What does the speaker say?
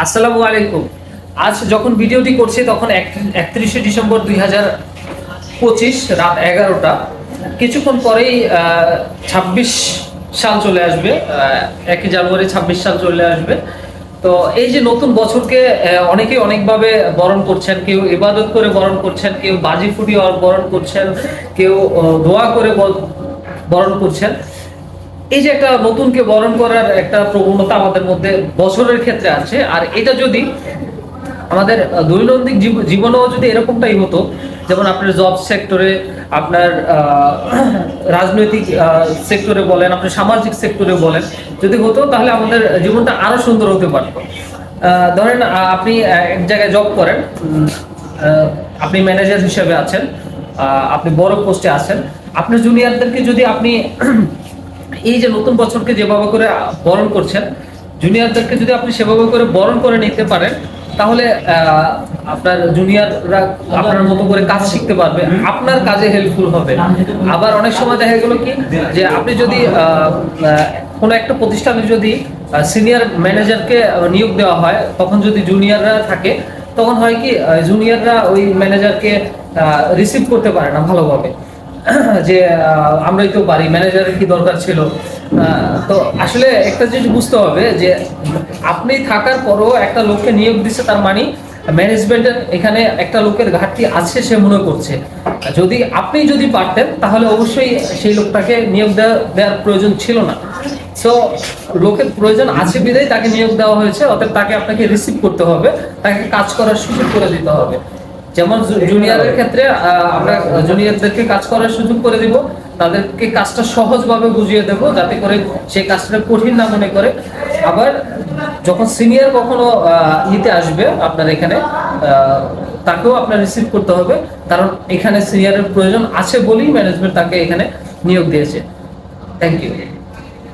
আসসালামু আলাইকুম। আজ যখন ভিডিওটি করছি তখন 31শে ডিসেম্বর 2025 রাত 11টা। কিছুক্ষণ পরেই 26 সাল চলে আসবে। 1 জানুয়ারি 26 সাল চলে আসবে। তো এই যে নতুন বছরকে অনেকেই অনেকভাবে বরণ করছেন। কেউ ইবাদত করে বরণ করছেন, কেউ বাজি ফুটিয়ে বরণ করছেন, কেউ দোয়া করে বরণ করছেন। এই যে একটা নতুনকে বরণ করার একটা প্রবণতা আমাদের মধ্যে বছরের ক্ষেত্রে আছে, আর এটা যদি আমাদের দৈনন্দিন জীবনেও যদি এরকমটাই হতো, যেমন আপনার জব সেক্টরে, আপনার রাজনৈতিক সেক্টরে বলেন, আপনার সামাজিক সেক্টরে বলেন, যদি হতো তাহলে আমাদের জীবনটা আরো সুন্দর হতে পারত। ধরেন আপনি এক জায়গায় জব করেন, আপনি ম্যানেজার হিসেবে আছেন, আপনি বড় পোস্টে আছেন। আপনার জুনিয়রদেরকে যদি আপনি এই যে নতুন বছরকে যেভাবে করে বরণ করছেন, জুনিয়রদেরকে যদি আপনি সেভাবে করে বরণ করে নিতে পারেন, তাহলে আপনার জুনিয়ররা আপনার মতো করে কাজ শিখতে পারবে, আপনার কাজে হেল্পফুল হবে। আবার অনেক সময় দেখা গেল কি, যে আপনি যদি কোনো একটা প্রতিষ্ঠানে যদি সিনিয়র ম্যানেজারকে নিয়োগ দেওয়া হয়, তখন যদি জুনিয়ররা থাকে, তখন হয় কি জুনিয়ররা ওই ম্যানেজারকে রিসিভ করতে পারে না ভালোভাবে, যে আমরাই তো পারি, ম্যানেজারের কি দরকার ছিল। তো আসলে একটা জিনিস বুঝতে হবে যে আপনি থাকার পরও একটা লোককে নিয়োগ দিচ্ছে, তার মানে ম্যানেজমেন্টের এখানে একটা লোকের ঘাটতি আছে সে মনে করছে। যদি আপনি যদি পারতেন তাহলে অবশ্যই সেই লোকটাকে নিয়োগ দেওয়ার প্রয়োজন ছিল না। সো লোকের প্রয়োজন আছে বিধায় তাকে নিয়োগ দেওয়া হয়েছে, অতএব তাকে আপনাকে রিসিভ করতে হবে, তাকে কাজ করার সুযোগ করে দিতে হবে। যেমন জুনিয়রের ক্ষেত্রে আমরা জুনিয়রদেরকে কাজ করার সুযোগ করে দিব, তাদেরকে কাজটা সহজভাবে বুঝিয়ে দেব, যাতে করে সেই কাজটা কঠিন না মনে করে। আবার যখন সিনিয়র কখনো নিতে আসবে আপনার এখানে, তাকেও আপনার রিসিভ করতে হবে, কারণ এখানে সিনিয়রের প্রয়োজন আছে বলেই ম্যানেজমেন্ট তাকে এখানে নিয়োগ দিয়েছে। Thank you.